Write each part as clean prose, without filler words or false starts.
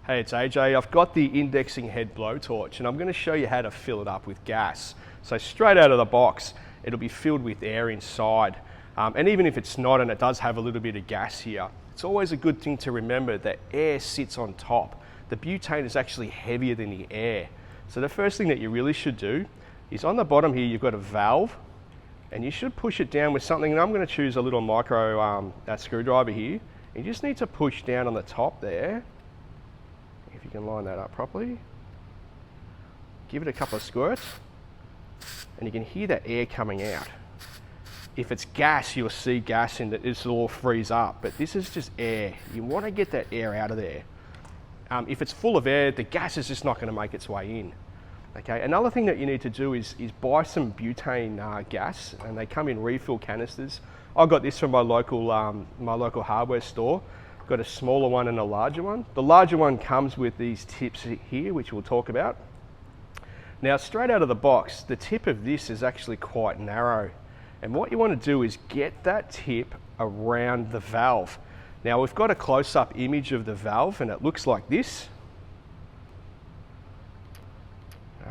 Hey, it's AJ. I've got the indexing head blowtorch and I'm going to show you how to fill it up with gas. So straight out of the box, it'll be filled with air inside. And even if it's not and it does have a little bit of gas here, it's always a good thing to remember that air sits on top. The butane is actually heavier than the air. So the first thing that you really should do is on the bottom here, you've got a valve and you should push it down with something. And I'm going to choose a little micro screwdriver here. You just need to push down on the top there. If you can line that up properly. Give it a couple of squirts and you can hear that air coming out. If it's gas, you'll see gas in that this will all freeze up, but this is just air. You want to get that air out of there. If it's full of air, the gas is just not going to make its way in. Okay. Another thing that you need to do is buy some butane gas, and they come in refill canisters. I got this from my local hardware store. Got a smaller one and a larger one. The larger one comes with these tips here, which we'll talk about. Now, straight out of the box, the tip of this is actually quite narrow. And what you want to do is get that tip around the valve. Now, we've got a close-up image of the valve and it looks like this.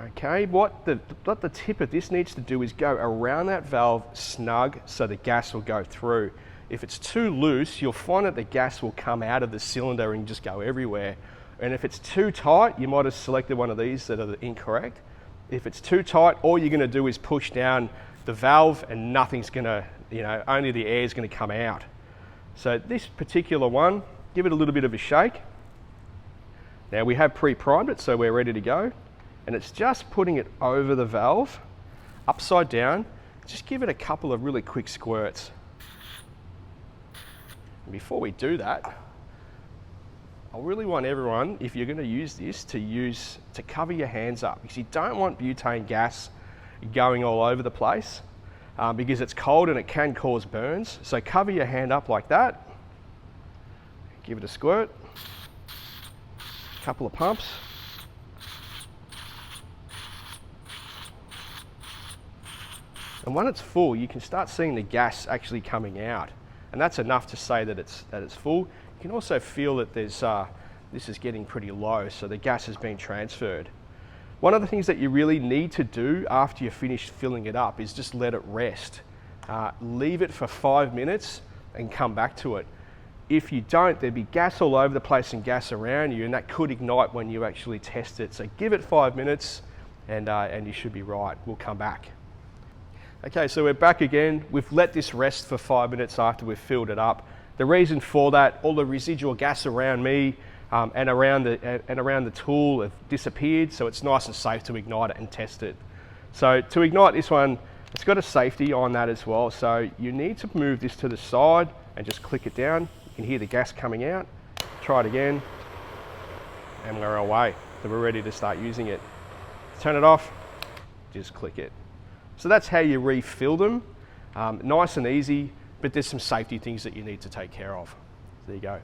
Okay, what the tip of this needs to do is go around that valve snug so the gas will go through. If it's too loose, you'll find that the gas will come out of the cylinder and just go everywhere. And if it's too tight, you might have selected one of these that are incorrect. If it's too tight, all you're going to do is push down the valve and nothing's going to, only the air is going to come out. So this particular one, give it a little bit of a shake. Now we have pre-primed it, so we're ready to go. And it's just putting it over the valve, upside down. Just give it a couple of really quick squirts. Before we do that, I really want everyone, if you're going to use this, to cover your hands up, because you don't want butane gas going all over the place because it's cold and it can cause burns. So cover your hand up like that, give it a squirt, a couple of pumps. And when it's full, you can start seeing the gas actually coming out. And that's enough to say that it's full. You can also feel that this is getting pretty low, so the gas has been transferred. One of the things that you really need to do after you're finished filling it up is just let it rest. Leave it for 5 minutes and come back to it. If you don't, there'll be gas all over the place and gas around you, and that could ignite when you actually test it. So give it 5 minutes and you should be right. We'll come back. Okay, so we're back again. We've let this rest for 5 minutes after we've filled it up. The reason for that, all the residual gas around me and around the tool have disappeared, so it's nice and safe to ignite it and test it. So to ignite this one, it's got a safety on that as well. So you need to move this to the side and just click it down. You can hear the gas coming out. Try it again, and we're away. So we're ready to start using it. Turn it off, just click it. So that's how you refill them. Nice and easy, but there's some safety things that you need to take care of. There you go.